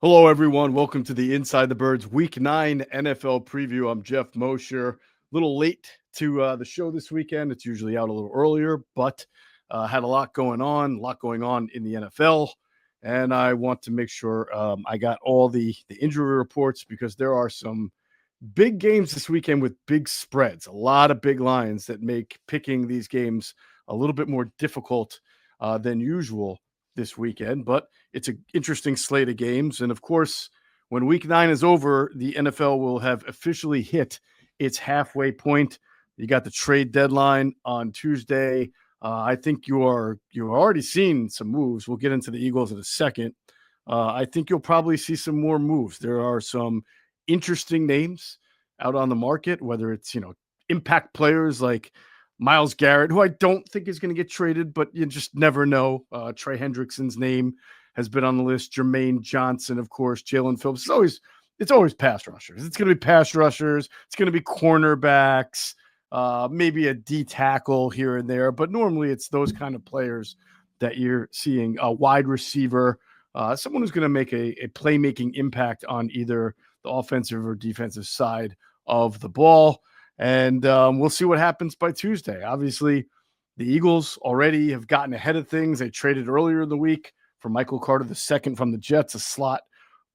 Hello, everyone. Welcome to the Inside the Birds Week 9 NFL preview. I'm Geoff Mosher. A little late to the show this weekend. It's usually out a little earlier, but had a lot going on in the NFL. And I want to make sure I got all the injury reports because there are some big games this weekend with big spreads, a lot of big lines that make picking these games a little bit more difficult than usual this weekend. But it's an interesting slate of games. And of course, when week 9 is over, the NFL will have officially hit its halfway point. You got the trade deadline on Tuesday. I think you're already seeing some moves. We'll get into the Eagles in a second. I think you'll probably see some more moves. There are some interesting names out on the market, whether it's, impact players like Myles Garrett, who I don't think is going to get traded, but you just never know. Trey Hendrickson's name has been on the list. Jermaine Johnson, of course, Jalen Phillips. It's always pass rushers. It's going to be pass rushers. It's going to be cornerbacks, maybe a D tackle here and there, but normally it's those kind of players that you're seeing. A wide receiver, someone who's going to make a playmaking impact on either the offensive or defensive side of the ball. And we'll see what happens by Tuesday. Obviously, the Eagles already have gotten ahead of things. They traded earlier in the week for Michael Carter II from the Jets, a slot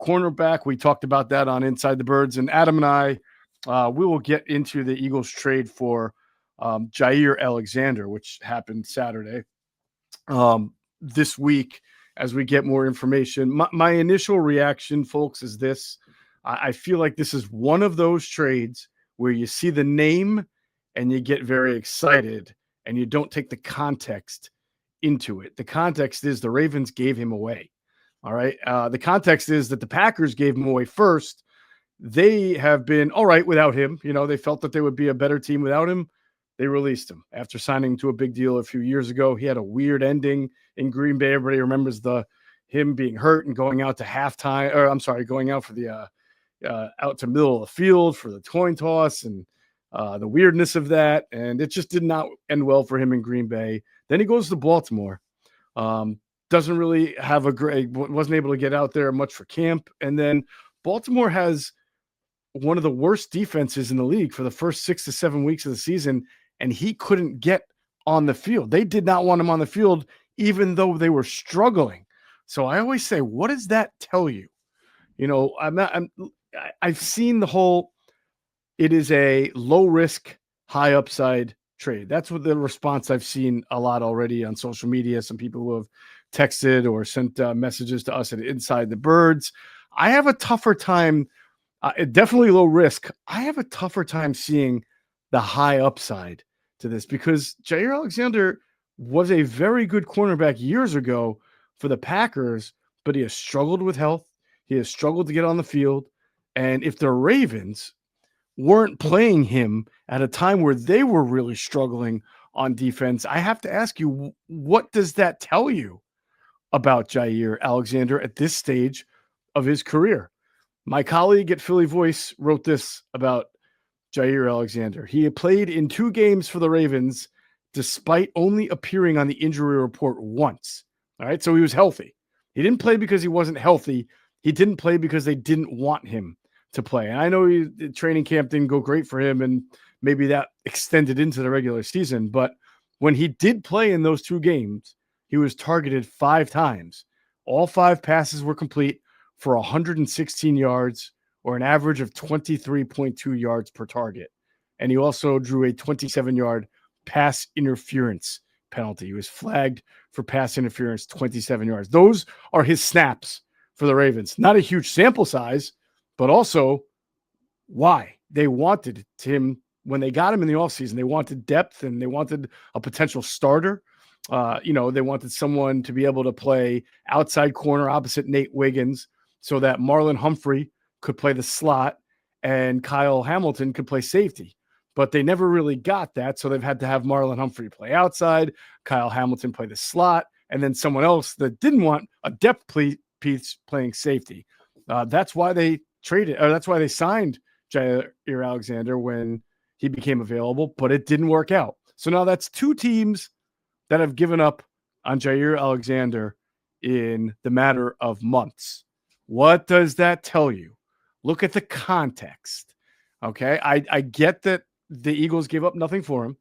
cornerback. We talked about that on Inside the Birds. And Adam and I, we will get into the Eagles trade for Jair Alexander, which happened Saturday. This week, as we get more information, my initial reaction, folks, is this. I feel like this is one of those trades where you see the name and you get very excited and you don't take the context into it. The context is the Ravens gave him away. All right. The context is that the Packers gave him away first. They have been all right without him. They felt that they would be a better team without him. They released him after signing to a big deal a few years ago. He had a weird ending in Green Bay. Everybody remembers him being hurt and going out to halftime, or I'm sorry, going out for the out to middle of the field for the coin toss and the weirdness of that. And it just did not end well for him in Green Bay. Then he goes to Baltimore. Doesn't really have wasn't able to get out there much for camp. And then Baltimore has one of the worst defenses in the league for the first 6 to 7 weeks of the season. And he couldn't get on the field. They did not want him on the field, even though they were struggling. So I always say, what does that tell you? I've seen the whole, it is a low risk, high upside trade. That's what the response I've seen a lot already on social media. Some people who have texted or sent messages to us at Inside the Birds. I have a tougher time, definitely low risk. I have a tougher time seeing the high upside to this because Jair Alexander was a very good cornerback years ago for the Packers, but he has struggled with health. He has struggled to get on the field. And if the Ravens weren't playing him at a time where they were really struggling on defense, I have to ask you, what does that tell you about Jair Alexander at this stage of his career? My colleague at Philly Voice wrote this about Jair Alexander. He had played in 2 games for the Ravens despite only appearing on the injury report once. All right, so he was healthy. He didn't play because he wasn't healthy. He didn't play because they didn't want him to play. And I know training camp didn't go great for him, and maybe that extended into the regular season. But when he did play in those 2 games, he was targeted 5 times. All 5 passes were complete for 116 yards or an average of 23.2 yards per target. And he also drew a 27-yard pass interference penalty. He was flagged for pass interference, 27 yards. Those are his snaps for the Ravens. Not a huge sample size, but also why they wanted him when they got him in the offseason. They wanted depth and they wanted a potential starter. They wanted someone to be able to play outside corner opposite Nate Wiggins so that Marlon Humphrey could play the slot and Kyle Hamilton could play safety. But they never really got that, so they've had to have Marlon Humphrey play outside, Kyle Hamilton play the slot, and then someone else that didn't want a depth piece playing safety. That's why they that's why they signed Jair Alexander when he became available, but it didn't work out. So now that's 2 teams that have given up on Jair Alexander in the matter of months. What does that tell you? Look at the context. Okay. I get that the Eagles gave up nothing for him.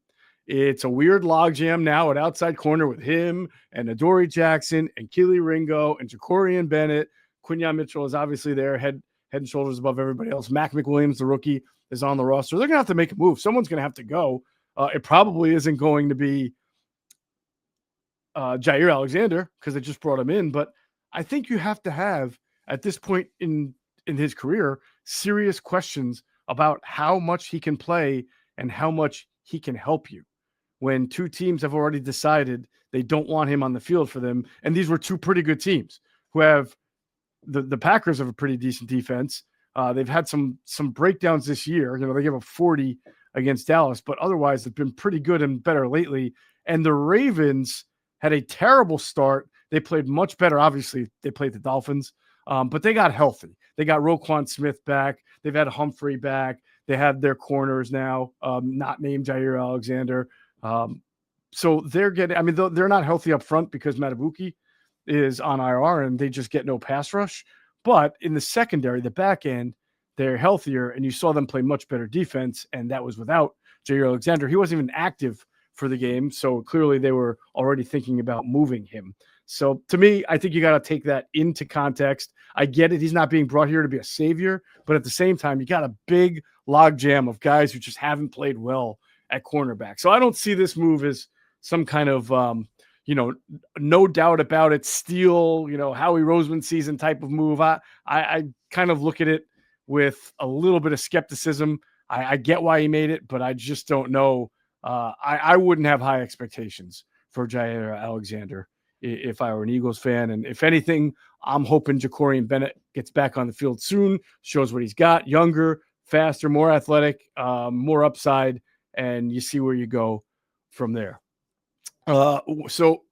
It's a weird logjam now at outside corner with him and Adoree Jackson and Keely Ringo and Jacorian Bennett. Quinyon Mitchell is obviously there, head and shoulders above everybody else. Mac McWilliams, the rookie, is on the roster. They're going to have to make a move. Someone's going to have to go. It probably isn't going to be Jair Alexander because they just brought him in. But I think you have to have, at this point in his career, serious questions about how much he can play and how much he can help you when two teams have already decided they don't want him on the field for them. And these were two pretty good teams who have the Packers have a pretty decent defense. They've had some breakdowns this year. They gave up 40 against Dallas, but otherwise they've been pretty good and better lately. And the Ravens had a terrible start. They played much better. Obviously, they played the Dolphins, but they got healthy. They got Roquan Smith back. They've had Humphrey back. They have their corners now, not named Jair Alexander. So they're getting, they're not healthy up front because Matabuki is on IR and they just get no pass rush. But in the secondary, the back end, they're healthier, and you saw them play much better defense, and that was without Jair Alexander. He wasn't even active for the game, so clearly they were already thinking about moving him. So to me, I think you got to take that into context. I get it. He's not being brought here to be a savior, but at the same time, you got a big logjam of guys who just haven't played well at cornerback. So I don't see this move as some kind of, no doubt about it, steal, Howie Roseman season type of move. I kind of look at it with a little bit of skepticism. I get why he made it, but I just don't know. I wouldn't have high expectations for Jair Alexander if I were an Eagles fan. And if anything, I'm hoping Jacorian Bennett gets back on the field soon, shows what he's got, younger, faster, more athletic, more upside, and you see where you go from there. So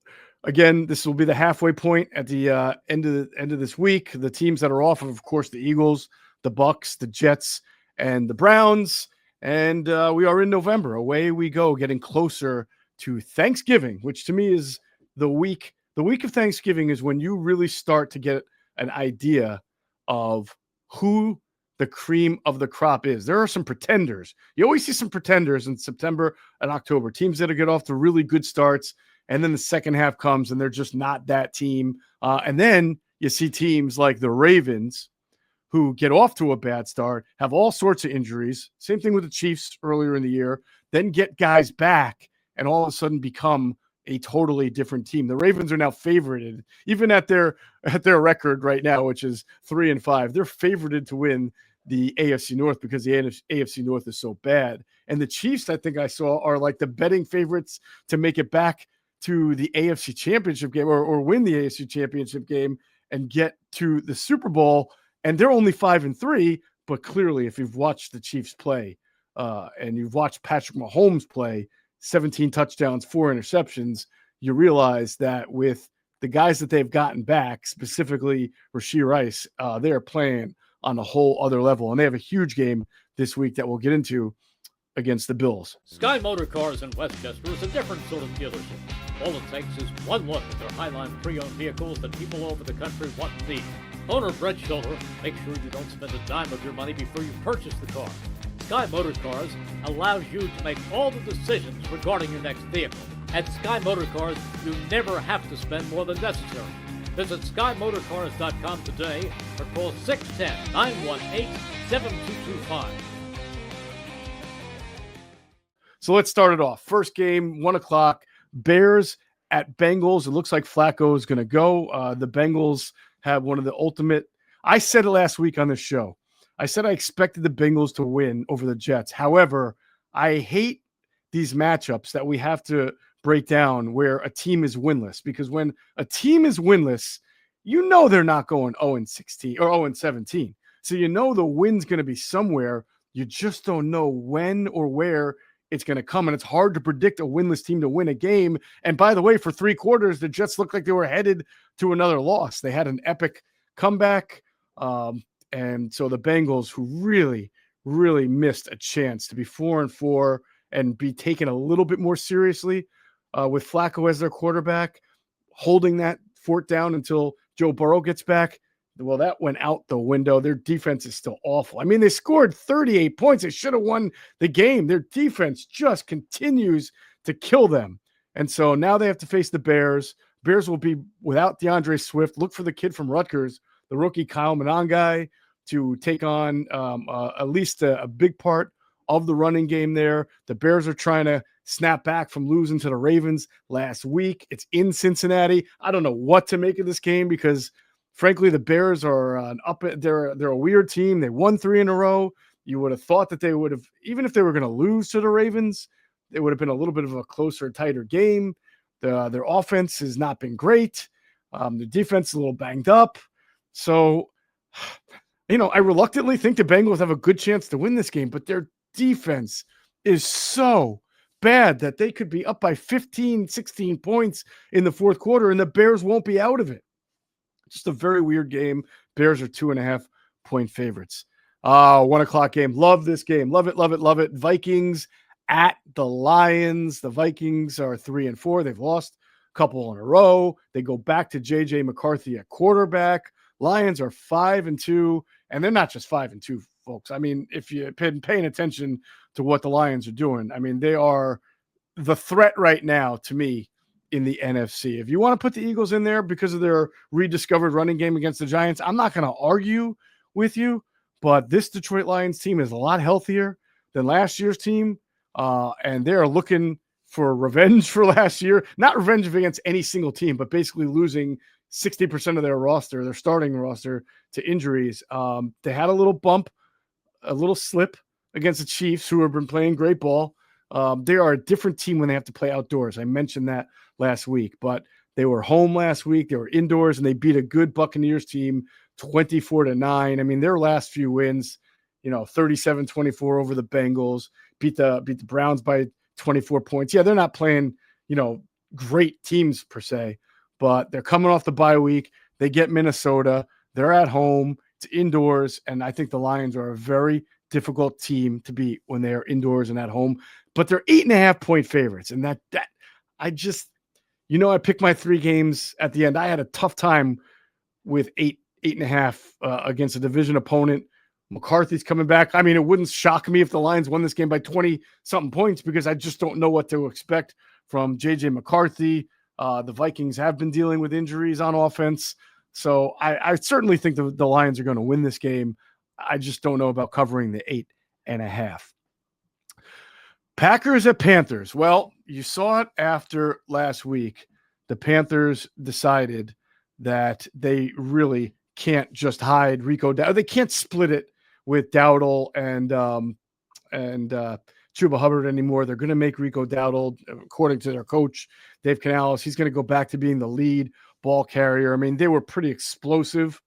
again, this will be the halfway point at the end of this week. The teams that are off of course, the Eagles, the Bucks, the Jets, and the Browns. And we are in November. Away we go, getting closer to Thanksgiving, which to me is the week. The week of Thanksgiving is when you really start to get an idea of who the cream of the crop is. There are some pretenders. You always see some pretenders in September and October. Teams that get off to really good starts, and then the second half comes and they're just not that team. And then you see teams like the Ravens who get off to a bad start, have all sorts of injuries. Same thing with the Chiefs earlier in the year, then get guys back and all of a sudden become a totally different team. The Ravens are now favorited, even at their record right now, which is 3-5. They're favorited to win the AFC North because the AFC North is so bad. And the Chiefs, I think I saw, are like the betting favorites to make it back to the AFC Championship game or win the AFC Championship game and get to the Super Bowl. And they're only 5-3, but clearly if you've watched the Chiefs play and you've watched Patrick Mahomes play, 17 touchdowns, 4 interceptions, you realize that with the guys that they've gotten back, specifically Rashee Rice, they are playing on a whole other level. And they have a huge game this week that we'll get into against the Bills. Sky Motor Cars in Westchester is a different sort of dealership. All it takes is one look at their Highline pre-owned vehicles that people all over the country want and need. Owner Brett Schiller makes sure you don't spend a dime of your money before you purchase the car. Sky Motor Cars allows you to make all the decisions regarding your next vehicle. At Sky Motor Cars, you never have to spend more than necessary. Visit SkyMotorCars.com today or call 610-918-7225. So let's start it off. First game, 1:00, Bears at Bengals. It looks like Flacco is going to go. The Bengals have one of the ultimate. I said it last week on this show. I said I expected the Bengals to win over the Jets. However, I hate these matchups that we have to break down where a team is winless, because when a team is winless, you know they're not going 0-16 or 0-17. So you know the win's going to be somewhere. You just don't know when or where it's going to come. And it's hard to predict a winless team to win a game. And by the way, for 3 quarters, the Jets looked like they were headed to another loss. They had an epic comeback. And so the Bengals, who really, really missed a chance to be 4-4 and be taken a little bit more seriously with Flacco as their quarterback, holding that fort down until Joe Burrow gets back, Well, that went out the window. Their defense is still awful. I mean, they scored 38 points. They should have won the game. Their defense just continues to kill them. And so now they have to face the Bears. Bears will be without DeAndre Swift. Look for the kid from Rutgers, the rookie Kyle Monangai, to take on at least a big part of the running game there. The Bears are trying to snap back from losing to the Ravens last week. It's in Cincinnati. I don't know what to make of this game because frankly, the Bears are they're a weird team. They won 3 in a row. You would have thought that they would have, even if they were going to lose to the Ravens, it would have been a little bit of a closer, tighter game. Their offense has not been great. The defense is a little banged up. So, I reluctantly think the Bengals have a good chance to win this game, but their defense is so bad that they could be up by 15, 16 points in the fourth quarter, and the Bears won't be out of it. Just a very weird game. Bears are 2.5-point favorites. 1:00 game. Love this game. Love it, love it, love it. Vikings at the Lions. The Vikings are 3-4. They've lost a couple in a row. They go back to J.J. McCarthy at quarterback. Lions are 5-2, and they're not just 5-2, folks. I mean, if you've been paying attention to what the Lions are doing, I mean, they are the threat right now to me in the NFC. If you want to put the Eagles in there because of their rediscovered running game against the Giants, I'm not going to argue with you, but this Detroit Lions team is a lot healthier than last year's team, and they're looking for revenge for last year. Not revenge against any single team, but basically losing 60% of their roster, their starting roster, to injuries. They had a little bump, a little slip against the Chiefs, who have been playing great ball. They are a different team when they have to play outdoors. I mentioned that last week, but they were home last week. They were indoors, and they beat a good Buccaneers team 24-9. I mean, their last few wins, 37-24 over the Bengals, beat the Browns by 24 points. Yeah, they're not playing, great teams per se, but they're coming off the bye week. They get Minnesota. They're at home. It's indoors, and I think the Lions are a very difficult team to beat when they are indoors and at home. But they're 8.5-point favorites, and that I just, I picked my 3 games at the end. I had a tough time with 8.5 against a division opponent. McCarthy's coming back. I mean, it wouldn't shock me if the Lions won this game by 20-something points because I just don't know what to expect from J.J. McCarthy. The Vikings have been dealing with injuries on offense. So I certainly think the Lions are going to win this game. I just don't know about covering the 8.5. Packers at Panthers. Well, you saw it after last week. The Panthers decided that they really can't just hide Rico Dowdle. They can't split it with Dowdle and Chuba Hubbard anymore. They're going to make Rico Dowdle, according to their coach, Dave Canales, he's going to go back to being the lead ball carrier. I mean, they were pretty explosive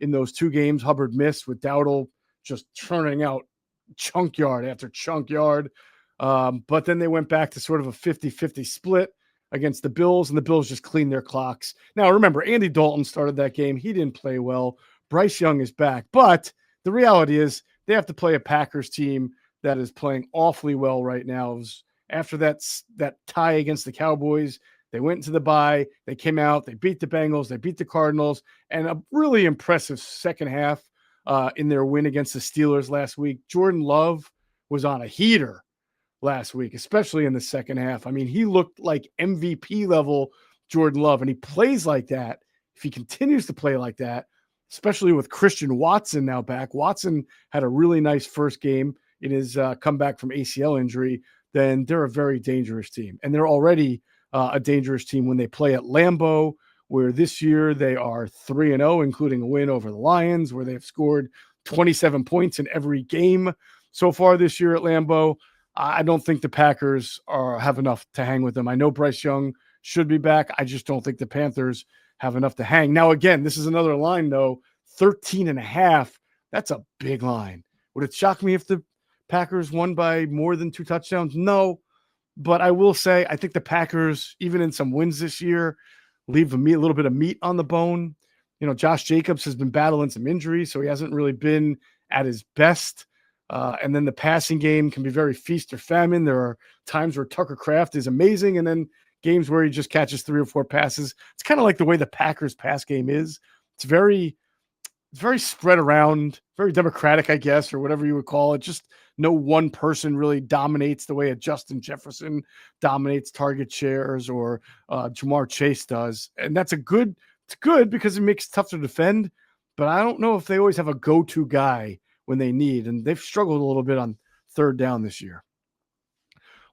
in those 2 games. Hubbard missed with Dowdle just turning out chunk yard after chunk yard. But then they went back to sort of a 50-50 split against the Bills, and the Bills just cleaned their clocks. Now, remember, Andy Dalton started that game. He didn't play well. Bryce Young is back. But the reality is they have to play a Packers team that is playing awfully well right now. After that tie against the Cowboys, they went into the bye. They came out. They beat the Bengals. They beat the Cardinals. And a really impressive second half in their win against the Steelers last week. Jordan Love was on a heater last week, especially in the second half. I mean, he looked like MVP level Jordan Love, and he plays like that. If he continues to play like that, especially with Christian Watson now back, Watson had a really nice first game in his comeback from ACL injury, then they're a very dangerous team. And they're already a dangerous team when they play at Lambeau, where this year they are 3-0, including a win over the Lions, where they've scored 27 points in every game so far this year at Lambeau. I don't think the Packers have enough to hang with them. I know Bryce Young should be back. I just don't think the Panthers have enough to hang. Now, again, this is another line, though. 13.5. That's a big line. Would it shock me if the Packers won by more than 2 touchdowns? No. But I will say, I think the Packers, even in some wins this year, leave a little bit of meat on the bone. Josh Jacobs has been battling some injuries, so he hasn't really been at his best. And then the passing game can be very feast or famine. There are times where Tucker Kraft is amazing, and then games where he just catches 3 or 4 passes. It's kind of like the way the Packers pass game is. It's very it's very spread around, very democratic, I guess, or whatever you would call it. Just no one person really dominates the way a Justin Jefferson dominates target shares or Jamar Chase does. And it's good because it makes it tough to defend. But I don't know if they always have a go-to guy when they need. And they've struggled a little bit on third down this year.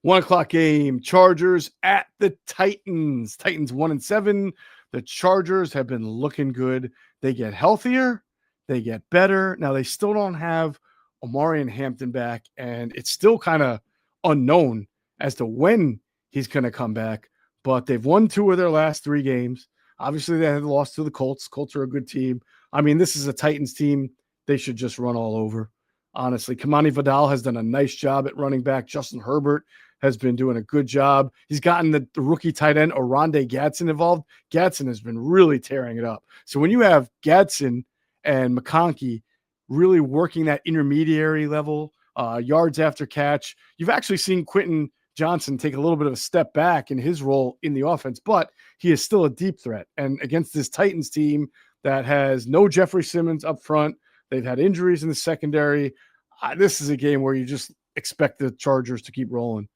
1:00 game, Chargers at the Titans. Titans 1-7. The Chargers have been looking good. They get healthier. They get better. Now, they still don't have Omarion Hampton back, and it's still kind of unknown as to when he's going to come back. But they've won 2 of their last 3 games. Obviously, they had lost to the Colts. Colts are a good team. I mean, this is a Titans team they should just run all over. Honestly, Kamani Vidal has done a nice job at running back. Justin Herbert has been doing a good job. He's gotten the rookie tight end, Oronde Gadsden, involved. Gadsden has been really tearing it up. So when you have Gadsden and McConkey really working that intermediary level, yards after catch, you've actually seen Quentin Johnson take a little bit of a step back in his role in the offense, but he is still a deep threat. And against this Titans team that has no Jeffrey Simmons up front, they've had injuries in the secondary. This is a game where you just expect the Chargers to keep rolling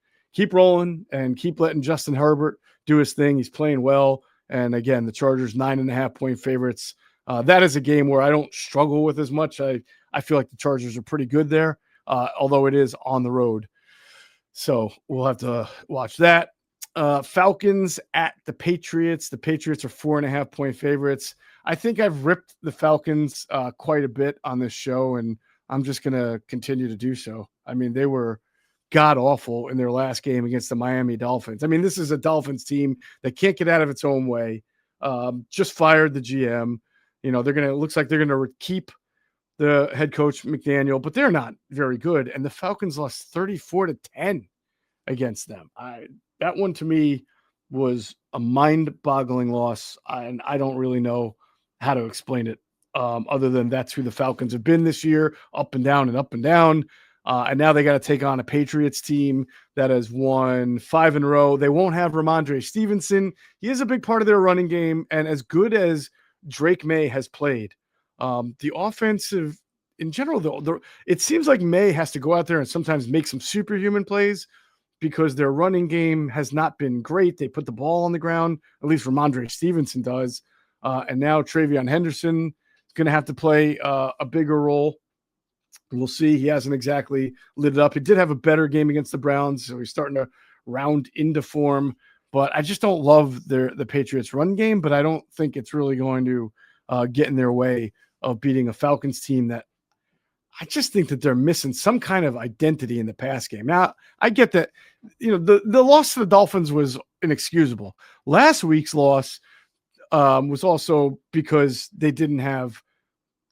and keep letting Justin Herbert do his thing. He's playing well. And again, the Chargers 9.5-point favorites. That is a game where I don't struggle with as much. I feel like the Chargers are pretty good there, although it is on the road. So we'll have to watch that. Falcons at the Patriots. The Patriots are 4.5-point favorites. I think I've ripped the Falcons quite a bit on this show, and I'm just going to continue to do so. I mean, they were god-awful in their last game against the Miami Dolphins. I mean, this is a Dolphins team that can't get out of its own way. Just fired the GM. You know, looks like they're going to keep the head coach McDaniel, but they're not very good. And the Falcons lost 34-10 against them. That one to me was a mind-boggling loss, and I don't really know how to explain it other than that's who the Falcons have been this year, up and down and up and down. And now they got to take on a Patriots team that has won 5 in a row. They won't have Ramondre Stevenson. He is a big part of their running game. And as good as Drake May has played, the offensive in general, it seems like May has to go out there and sometimes make some superhuman plays because their running game has not been great. They put the ball on the ground, at least Ramondre Stevenson does. And now Travion Henderson is going to have to play a bigger role. We'll see. He hasn't exactly lit it up. He did have a better game against the Browns, so he's starting to round into form. But I just don't love the Patriots' run game, but I don't think it's really going to get in their way of beating a Falcons team that I just think that they're missing some kind of identity in the pass game. Now, I get that, the loss to the Dolphins was inexcusable. Last week's loss was also because they didn't have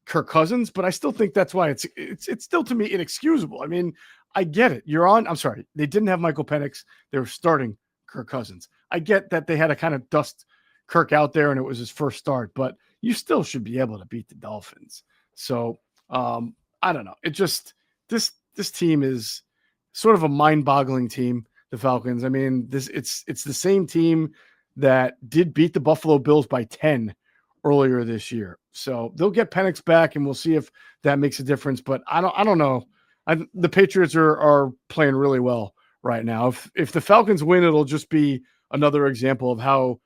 Kirk Cousins, but I still think that's why it's still to me inexcusable. I mean, I get it. I'm sorry. They didn't have Michael Penix. They were starting Kirk Cousins. I get that they had to kind of dust Kirk out there and it was his first start, but you still should be able to beat the Dolphins. So I don't know. It just, this team is sort of a mind-boggling team, the Falcons. I mean, it's the same team that did beat the Buffalo Bills by 10 earlier this year. So they'll get Penix back and we'll see if that makes a difference. But I don't know. The Patriots are playing really well right now. If the Falcons win, it'll just be another example of how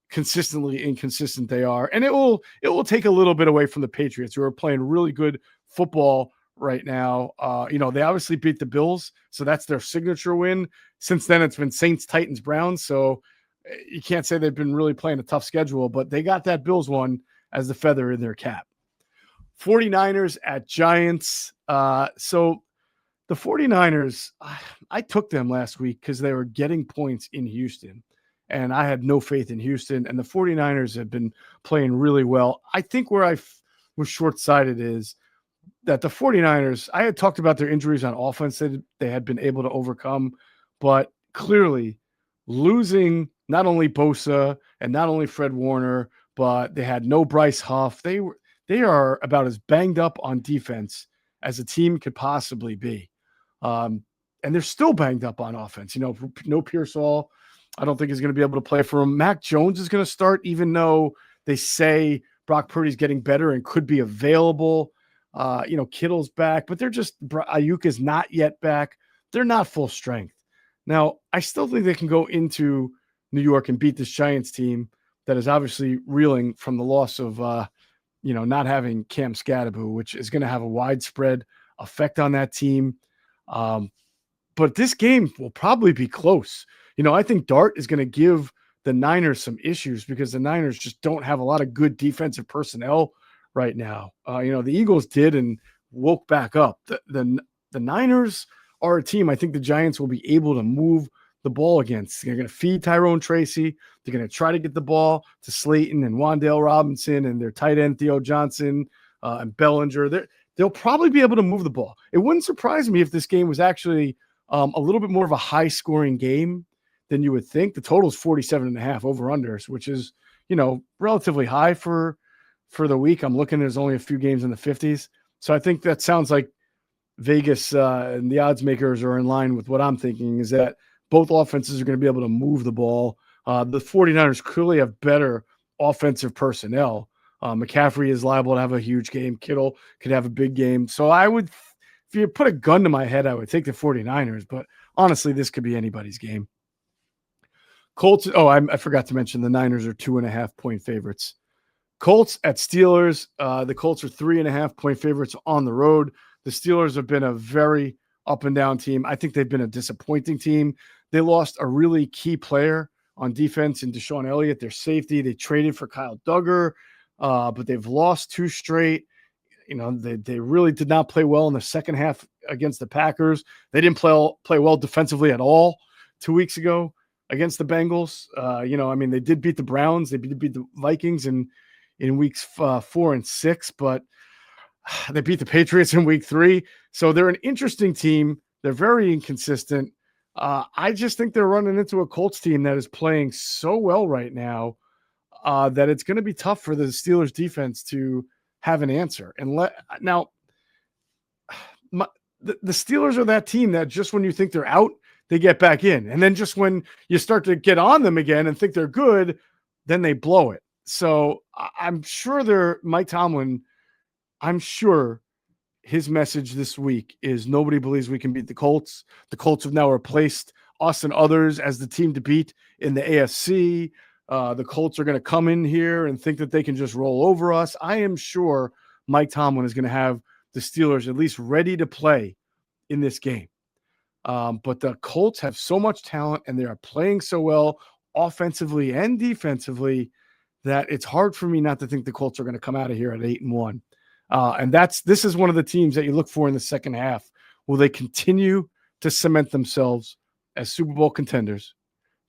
consistently inconsistent they are. And it will take a little bit away from the Patriots, who are playing really good football right now. They obviously beat the Bills, so that's their signature win. Since then, it's been Saints, Titans, Browns. So you can't say they've been really playing a tough schedule, but they got that Bills one as the feather in their cap. 49ers at Giants. So the 49ers, I took them last week because they were getting points in Houston, and I had no faith in Houston, and the 49ers have been playing really well. I think where I was short-sighted is that the 49ers, I had talked about their injuries on offense that they had been able to overcome, but clearly losing not only Bosa and not only Fred Warner, but they had no Bryce Huff. They are about as banged up on defense as a team could possibly be. And they're still banged up on offense. No Pearsall, I don't think is going to be able to play for him. Mac Jones is going to start, even though they say Brock Purdy's getting better and could be available. Kittle's back, but Ayuk is not yet back. They're not full strength. Now, I still think they can go into New York and beat this Giants team that is obviously reeling from the loss of, not having Cam Scadaboo, which is going to have a widespread effect on that team. But this game will probably be close. I think Dart is going to give the Niners some issues because the Niners just don't have a lot of good defensive personnel right now. The Eagles did and woke back up. The Niners are a team I think the Giants will be able to move the ball against. They're going to feed Tyrone Tracy. They're going to try to get the ball to Slayton and Wan'Dale Robinson and their tight end Theo Johnson and Bellinger. They'll probably be able to move the ball. It wouldn't surprise me if this game was actually a little bit more of a high-scoring game than you would think. The total is 47.5 over-unders, which is, relatively high for the week. I'm looking, there's only a few games in the 50s. So I think that sounds like Vegas and the odds makers are in line with what I'm thinking, is that both offenses are going to be able to move the ball. The 49ers clearly have better offensive personnel. McCaffrey is liable to have a huge game. Kittle could have a big game. So if you put a gun to my head, I would take the 49ers. But honestly, this could be anybody's game. Colts. Oh, I forgot to mention the Niners are 2.5-point favorites. Colts at Steelers. The Colts are 3.5-point favorites on the road. The Steelers have been a very up and down team. I think they've been a disappointing team. They lost a really key player on defense in Deshaun Elliott, their safety. They traded for Kyle Duggar, but they've lost 2 straight. They really did not play well in the second half against the Packers. They didn't play well defensively at all 2 weeks ago against the Bengals. They did beat the Browns. They did beat the Vikings in weeks 4 and 6, but they beat the Patriots in week 3. So they're an interesting team. They're very inconsistent. I just think they're running into a Colts team that is playing so well right now that it's going to be tough for the Steelers defense to have an answer. The Steelers are that team that just when you think they're out, they get back in. And then just when you start to get on them again and think they're good, then they blow it. So I'm sure Mike Tomlin, I'm sure his message this week is nobody believes we can beat the Colts. The Colts have now replaced us and others as the team to beat in the AFC. The Colts are going to come in here and think that they can just roll over us. I am sure Mike Tomlin is going to have the Steelers at least ready to play in this game. But the Colts have so much talent and they are playing so well offensively and defensively that it's hard for me not to think the Colts are going to come out of here at 8-1. And this is one of the teams that you look for in the second half. Will they continue to cement themselves as Super Bowl contenders?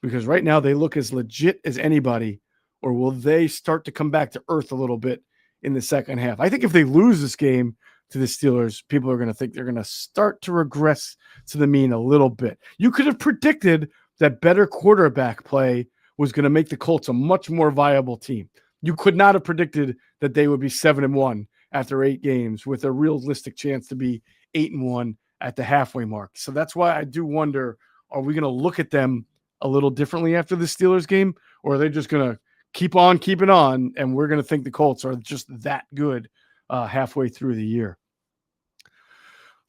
Because right now they look as legit as anybody, or will they start to come back to earth a little bit in the second half? I think if they lose this game to the Steelers, people are going to think they're going to start to regress to the mean a little bit. You could have predicted that better quarterback play was going to make the Colts a much more viable team. You could not have predicted that they would be 7-1 after 8 games with a realistic chance to be 8-1 at the halfway mark. So that's why I do wonder, are we going to look at them a little differently after the Steelers game, or are they just going to keep on keeping on and we're going to think the Colts are just that good halfway through the year?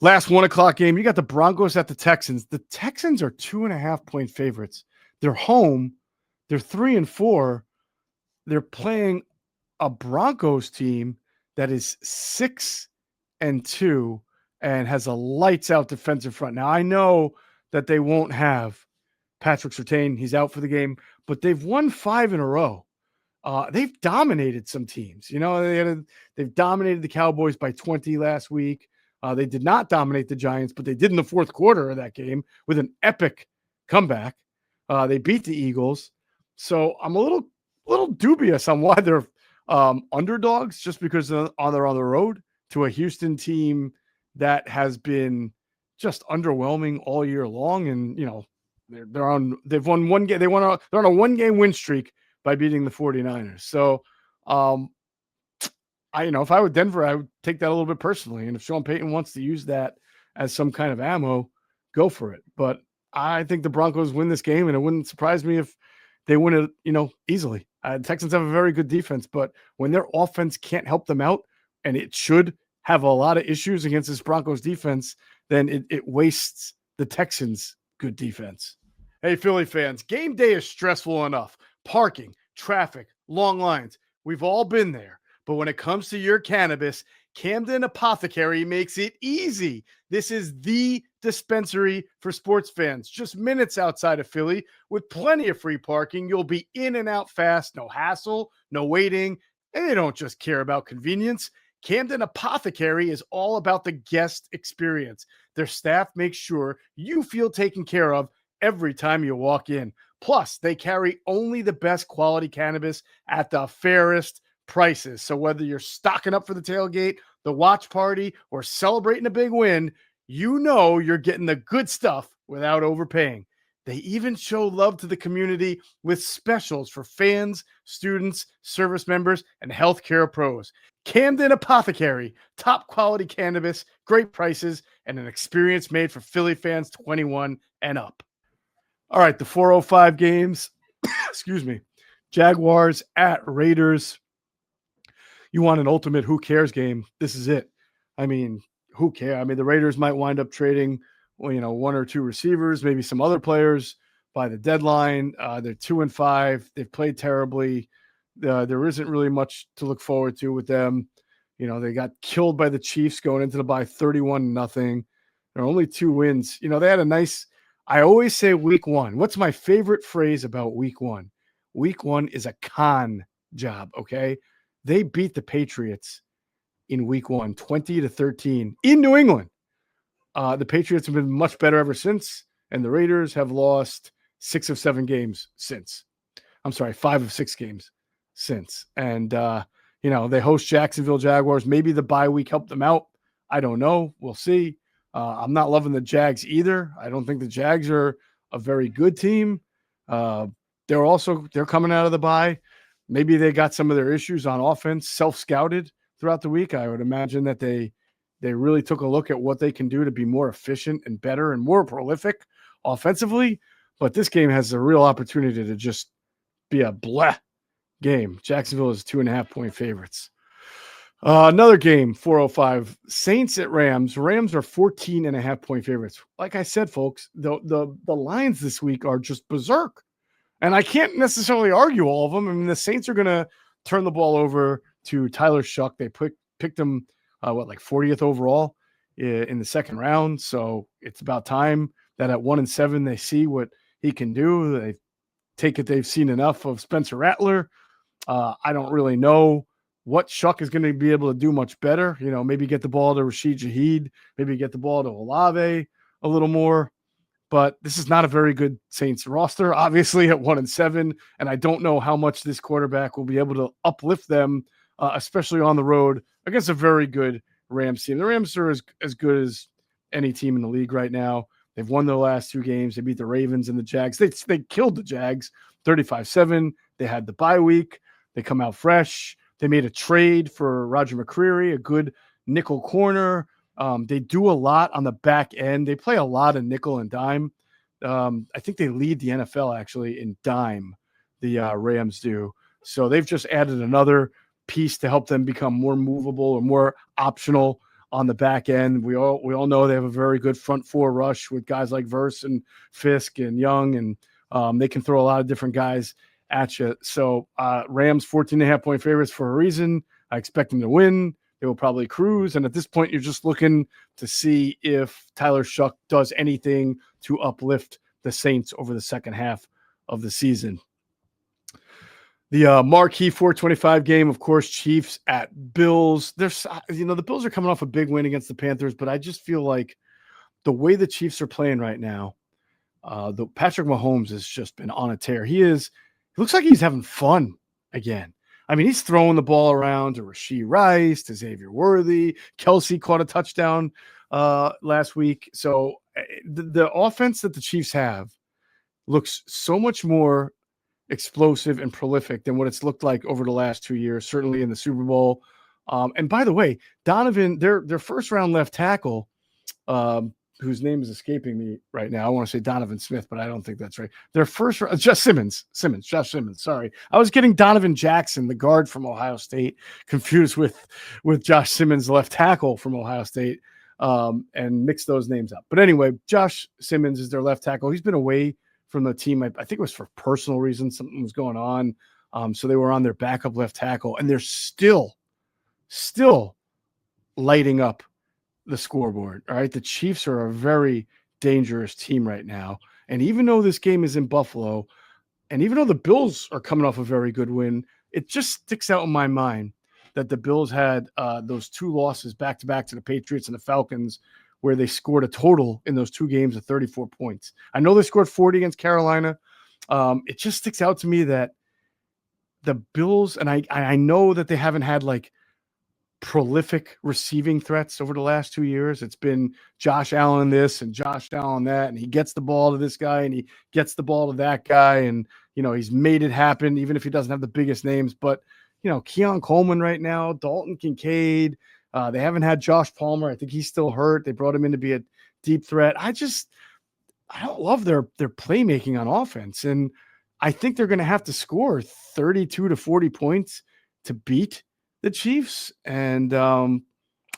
Last 1:00 game, you got the Broncos at the Texans. The Texans are 2.5-point favorites. They're home. They're 3-4. They're playing a Broncos team that is 6-2 and has a lights out defensive front. Now I know that they won't have Patrick Surtain. He's out for the game, but they've won 5 in a row. They've dominated some teams. They've dominated the Cowboys by 20 last week. They did not dominate the Giants, but they did in the fourth quarter of that game with an epic comeback. They beat the Eagles. So I'm a little dubious on why they're underdogs, just because they're on the road to a Houston team that has been just underwhelming all year long. And, they've won one game. They're on a 1-game win streak by beating the 49ers. So, if I were Denver, I would take that a little bit personally. And if Sean Payton wants to use that as some kind of ammo, go for it. But I think the Broncos win this game, and it wouldn't surprise me if they win it, easily. The Texans have a very good defense, but when their offense can't help them out, and it should have a lot of issues against this Broncos defense, then it wastes the Texans' good defense. Hey, Philly fans, game day is stressful enough. Parking, traffic, long lines. We've all been there. But when it comes to your cannabis, Camden Apothecary makes it easy. This is the dispensary for sports fans, just minutes outside of Philly with plenty of free parking. You'll be in and out fast, no hassle, no waiting. And they don't just care about convenience. Camden Apothecary is all about the guest experience. Their staff makes sure you feel taken care of every time you walk in. Plus, they carry only the best quality cannabis at the fairest prices. So whether you're stocking up for the tailgate, the watch party, or celebrating a big win, you know you're getting the good stuff without overpaying. They even show love to the community with specials for fans, students, service members, and healthcare pros. Camden Apothecary, top quality cannabis, great prices, and an experience made for Philly fans 21 and up. All right, the 4:05 games. Excuse me. Jaguars at Raiders. You want an ultimate who cares game. This is it. I mean, who cares? I mean, the Raiders might wind up trading, one or two receivers, maybe some other players by the deadline. They're 2-5. They've played terribly. There isn't really much to look forward to with them. They got killed by the Chiefs going into the bye 31-0. There are only 2 wins. They had a nice, I always say week 1. What's my favorite phrase about week 1? Week 1 is a con job, okay? They beat the Patriots in week 1, 20-13 in New England. The Patriots have been much better ever since, and the Raiders have lost 6 of 7 games since. I'm sorry, 5 of 6 games since. And, they host Jacksonville Jaguars. Maybe the bye week helped them out. I don't know. We'll see. I'm not loving the Jags either. I don't think the Jags are a very good team. They're coming out of the bye. Maybe they got some of their issues on offense self-scouted throughout the week. I would imagine that they really took a look at what they can do to be more efficient and better and more prolific offensively. But this game has a real opportunity to just be a bleh game. Jacksonville is 2.5-point favorites. Another game, 4:05, Saints at Rams. Rams are 14.5-point favorites. Like I said, folks, the lines this week are just berserk. And I can't necessarily argue all of them. I mean, the Saints are going to turn the ball over to Tyler Shuck. They picked him, 40th overall in the second round. So it's about time that at 1-7, they see what he can do. They've seen enough of Spencer Rattler. I don't really know what Shuck is going to be able to do much better. Maybe get the ball to Rashid Shaheed, maybe get the ball to Olave a little more. But this is not a very good Saints roster, obviously, at 1-7. And I don't know how much this quarterback will be able to uplift them, especially on the road against a very good Rams team. The Rams are as good as any team in the league right now. They've won their last 2 games. They beat the Ravens and the Jags. They killed the Jags 35-7. They had the bye week. They come out fresh. They made a trade for Roger McCreary, a good nickel corner. They do a lot on the back end. They play a lot of nickel and dime. I think they lead the NFL actually in dime, the Rams do. So they've just added another piece to help them become more movable or more optional on the back end. We all know they have a very good front 4 rush with guys like Verse and Fisk and Young, and they can throw a lot of different guys at you. So Rams 14.5-point favorites for a reason. I expect them to win. They will probably cruise. And at this point, you're just looking to see if Tyler Shuck does anything to uplift the Saints over the second half of the season. The marquee 4:25 game, of course, Chiefs at Bills. The Bills are coming off a big win against the Panthers, but I just feel like the way the Chiefs are playing right now, the Patrick Mahomes has just been on a tear. He looks like he's having fun again. I mean, he's throwing the ball around to Rashee Rice, to Xavier Worthy. Kelsey caught a touchdown last week. So the offense that the Chiefs have looks so much more explosive and prolific than what it's looked like over the last 2 years, certainly in the Super Bowl. And by the way, Donovan, their first round left tackle, whose name is escaping me right now. I want to say Donovan Smith, but I don't think that's right. Their first Josh Simmons. Sorry, I was getting Donovan Jackson, the guard from Ohio State, confused with Josh Simmons, the left tackle from Ohio State, and mixed those names up. But anyway, Josh Simmons is their left tackle. He's been away from the team. I think it was for personal reasons. Something was going on, so they were on their backup left tackle, and they're still lighting up the scoreboard. All right. The Chiefs are a very dangerous team right now. And even though this game is in Buffalo, and even though the Bills are coming off a very good win, it just sticks out in my mind that the Bills had those two losses back to back to the Patriots and the Falcons, where they scored a total in those two games of 34 points. I know they scored 40 against Carolina. It just sticks out to me that the Bills, and I know that they haven't had like prolific receiving threats over the last 2 years. It's been Josh Allen this and Josh Allen that, and he gets the ball to this guy and he gets the ball to that guy, and he's made it happen even if he doesn't have the biggest names. But Keon Coleman right now, Dalton Kincaid, they haven't had Josh Palmer. I think he's still hurt. They brought him in to be a deep threat. I don't love their playmaking on offense, and I think they're going to have to score 32 to 40 points to beat the Chiefs. And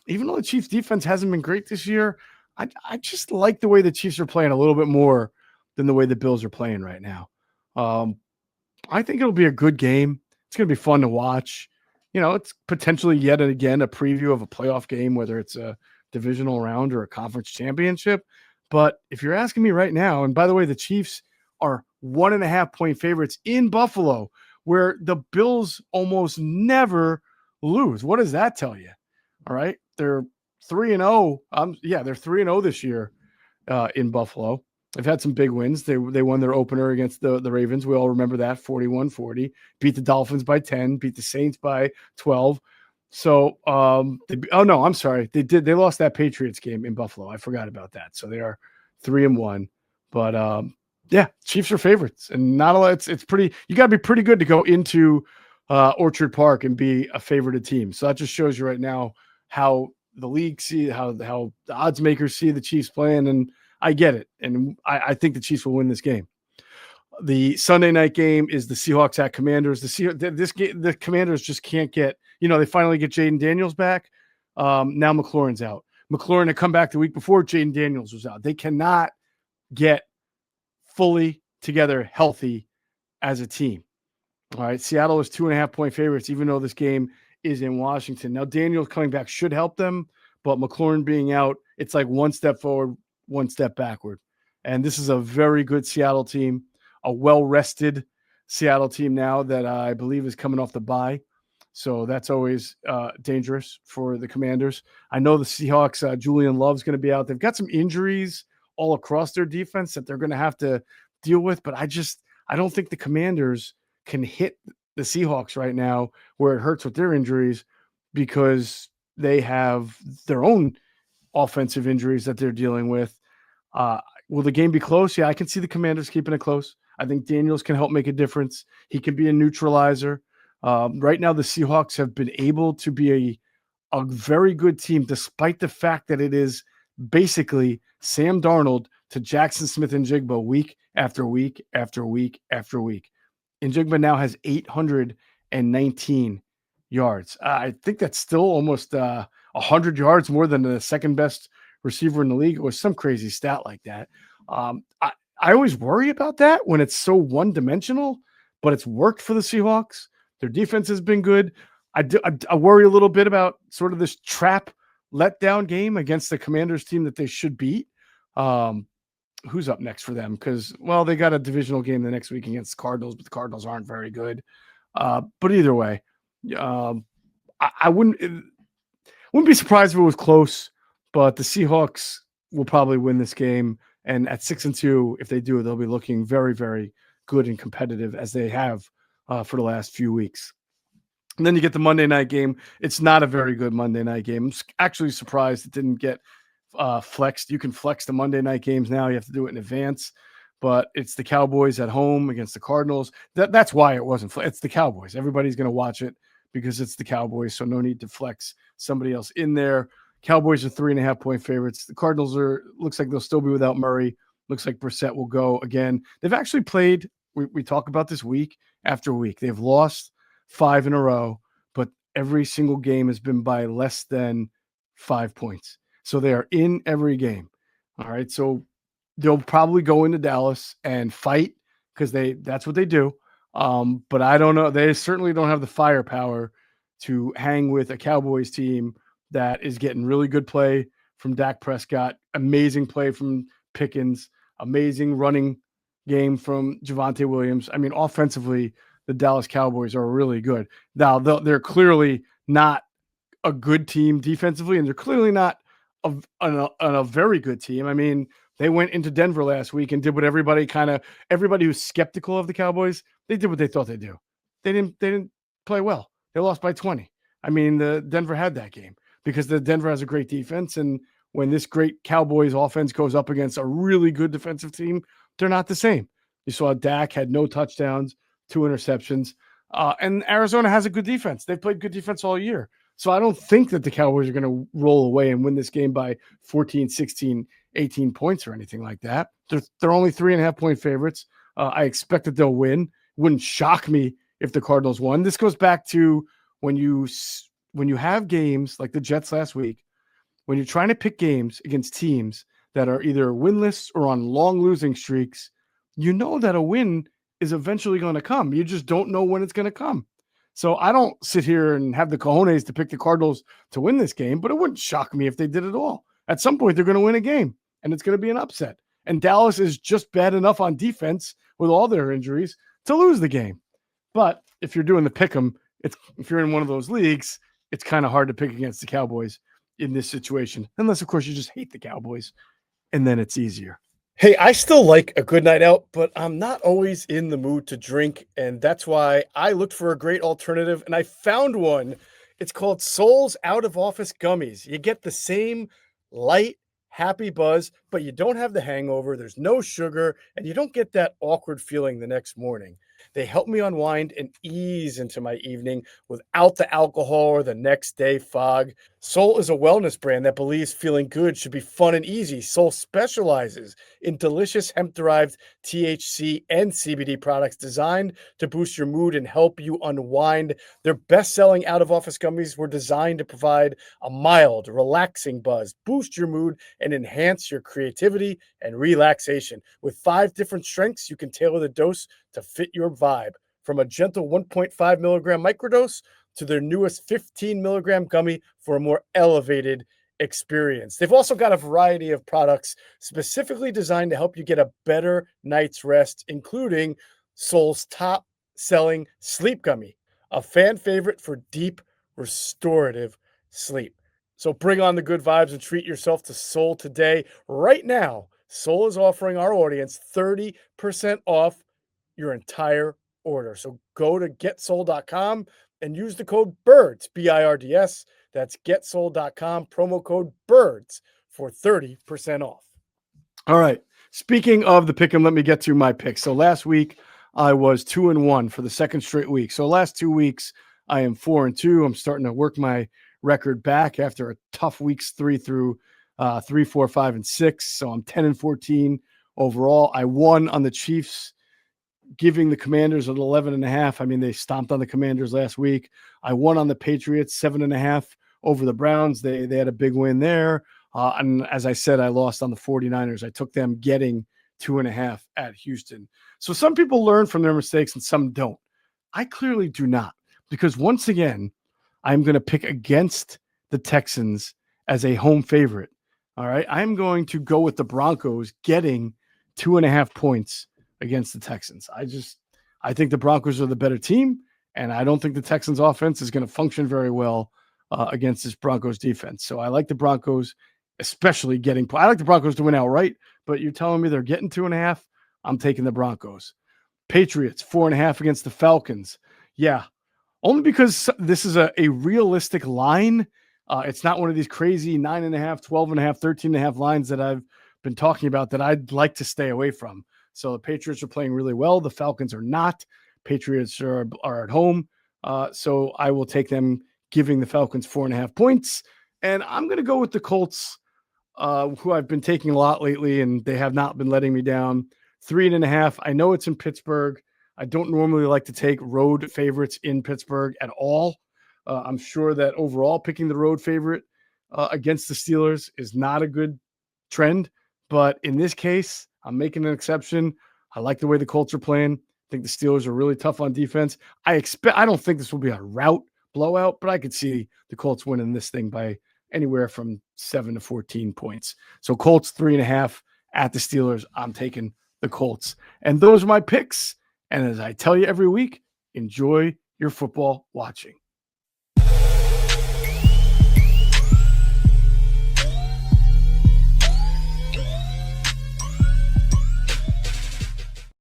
even though the Chiefs defense hasn't been great this year, I just like the way the Chiefs are playing a little bit more than the way the Bills are playing right now. I think it'll be a good game. It's going to be fun to watch. It's potentially yet again a preview of a playoff game, whether it's a divisional round or a conference championship. But if you're asking me right now, and by the way, the Chiefs are 1.5-point favorites in Buffalo, where the Bills almost never lose. What does that tell you? All right. They're 3-0. They're 3-0 this year in Buffalo. They've had some big wins. They won their opener against the Ravens. We all remember that, 41-40. Beat the Dolphins by 10, beat the Saints by 12. So, I'm sorry. They lost that Patriots game in Buffalo. I forgot about that. So they are 3-1. But Chiefs are favorites, and not a lot. It's pretty. You got to be pretty good to go into Orchard Park and be a favorited team. So that just shows you right now how the league how the odds makers see the Chiefs playing, and I get it. And I think the Chiefs will win this game. The Sunday night game is the Seahawks at Commanders. The Commanders just can't get, they finally get Jaden Daniels back. Now McLaurin's out. McLaurin had come back the week before Jaden Daniels was out. They cannot get fully together healthy as a team. All right. Seattle is 2.5-point favorites, even though this game is in Washington. Now, Daniels coming back should help them, but McLaurin being out, it's like one step forward, one step backward. And this is a very good Seattle team, a well-rested Seattle team now that I believe is coming off the bye. So that's always dangerous for the Commanders. I know the Seahawks, Julian Love's going to be out. They've got some injuries all across their defense that they're going to have to deal with, but I don't think the Commanders can hit the Seahawks right now where it hurts with their injuries, because they have their own offensive injuries that they're dealing with. Will the game be close? Yeah, I can see the Commanders keeping it close. I think Daniels can help make a difference. He can be a neutralizer. Right now, the Seahawks have been able to be a very good team, despite the fact that it is basically Sam Darnold to Jackson Smith-Njigba week after week after week after week. Njigba now has 819 yards. I think that's still almost 100 yards more than the second best receiver in the league. It was some crazy stat like that. I always worry about that when it's so one-dimensional, but it's worked for the Seahawks. Their defense has been good. I worry a little bit about sort of this trap letdown game against the Commanders team that they should beat. Who's up next for them? Because, they got a divisional game the next week against the Cardinals, but the Cardinals aren't very good. But either way, I wouldn't be surprised if it was close, but the Seahawks will probably win this game. And at 6-2, if they do, they'll be looking very, very good and competitive, as they have for the last few weeks. And then you get the Monday night game. It's not a very good Monday night game. I'm actually surprised it didn't get flexed. You can flex the Monday night games now. You have to do it in advance, but it's the Cowboys at home against the Cardinals. That's why it wasn't flexed. It's the Cowboys. Everybody's going to watch it because it's the Cowboys, so no need to flex somebody else in there. Cowboys are 3.5-point favorites. The Cardinals looks like they'll still be without Murray. Looks like Brissett will go again. They've actually played, we talk about this week after week. They've lost 5 in a row, but every single game has been by less than 5 points. So they are in every game. All right. So they'll probably go into Dallas and fight because that's what they do. But I don't know. They certainly don't have the firepower to hang with a Cowboys team that is getting really good play from Dak Prescott, amazing play from Pickens, amazing running game from Javonte Williams. I mean, offensively, the Dallas Cowboys are really good. Now, they're clearly not a good team defensively, and they're clearly not a very good team. I mean, they went into Denver last week and did what everybody who's skeptical of the Cowboys, they did what they thought they'd do. They didn't play well. They lost by 20. I mean, the Denver had that game because the Denver has a great defense, and when this great Cowboys offense goes up against a really good defensive team, they're not the same. You saw Dak had no touchdowns, 2 interceptions, and Arizona has a good defense. They've played good defense all year. So I don't think that the Cowboys are going to roll away and win this game by 14, 16, 18 points or anything like that. They're only 3.5-point favorites. I expect that they'll win. Wouldn't shock me if the Cardinals won. This goes back to when you have games like the Jets last week, when you're trying to pick games against teams that are either winless or on long losing streaks, you know that a win is eventually going to come. You just don't know when it's going to come. So I don't sit here and have the cojones to pick the Cardinals to win this game, but it wouldn't shock me if they did it all. At some point, they're going to win a game, and it's going to be an upset. And Dallas is just bad enough on defense with all their injuries to lose the game. But if you're doing the pick 'em, if you're in one of those leagues, it's kind of hard to pick against the Cowboys in this situation, unless, of course, you just hate the Cowboys, and then it's easier. Hey, I still like a good night out, but I'm not always in the mood to drink, and that's why I looked for a great alternative, and I found one. It's called Soul's Out of Office Gummies. You get the same light, happy buzz, but you don't have the hangover, there's no sugar, and you don't get that awkward feeling the next morning. They help me unwind and ease into my evening without the alcohol or the next day fog. Soul is a wellness brand that believes feeling good should be fun and easy. Soul specializes in delicious hemp-derived THC and CBD products designed to boost your mood and help you unwind. Their best-selling out-of-office gummies were designed to provide a mild, relaxing buzz, boost your mood, and enhance your creativity and relaxation. With 5 different strengths, you can tailor the dose to fit your vibe. From a gentle 1.5 milligram microdose to their newest 15 milligram gummy for a more elevated experience. They've also got a variety of products specifically designed to help you get a better night's rest, including Soul's top selling sleep gummy, a fan favorite for deep restorative sleep. So bring on the good vibes and treat yourself to Soul today. Right now, Soul is offering our audience 30% off your entire order. So go to getsoul.com and use the code BIRDS, BIRDS. That's getsoul.com, promo code BIRDS for 30% off. All right. Speaking of the pick 'em, let me get to my picks. So last week I was 2-1 for the second straight week. So last 2 weeks I am 4-2. I'm starting to work my record back after a tough weeks 3 through 3, 4, 5, and 6. So I'm 10-14 overall. I won on the Chiefs, giving the Commanders an 11.5. I mean, they stomped on the Commanders last week. I won on the Patriots 7.5 over the Browns. They had a big win there. And as I said, I lost on the 49ers. I took them getting 2.5 at Houston. So some people learn from their mistakes and some don't. I clearly do not, because once again, I'm going to pick against the Texans as a home favorite. All right. I'm going to go with the Broncos getting 2.5 points against the Texans. I think the Broncos are the better team, and I don't think the Texans offense is going to function very well against this Broncos defense. So I like the Broncos, especially I like the Broncos to win outright, but you're telling me they're getting 2.5. I'm taking the Broncos. Patriots 4.5 against the Falcons. Yeah, only because this is a realistic line. It's not one of these crazy 9.5, 12.5, 13.5 lines that I've been talking about that I'd like to stay away from. So the Patriots are playing really well. The Falcons are not. Patriots are at home. So I will take them giving the Falcons 4.5 points. And I'm going to go with the Colts, who I've been taking a lot lately, and they have not been letting me down. 3.5. I know it's in Pittsburgh. I don't normally like to take road favorites in Pittsburgh at all. I'm sure that overall picking the road favorite against the Steelers is not a good trend. But in this case, I'm making an exception. I like the way the Colts are playing. I think the Steelers are really tough on defense. I don't think this will be a rout blowout, but I could see the Colts winning this thing by anywhere from 7 to 14 points. So Colts 3.5 at the Steelers. I'm taking the Colts. And those are my picks. And as I tell you every week, enjoy your football watching.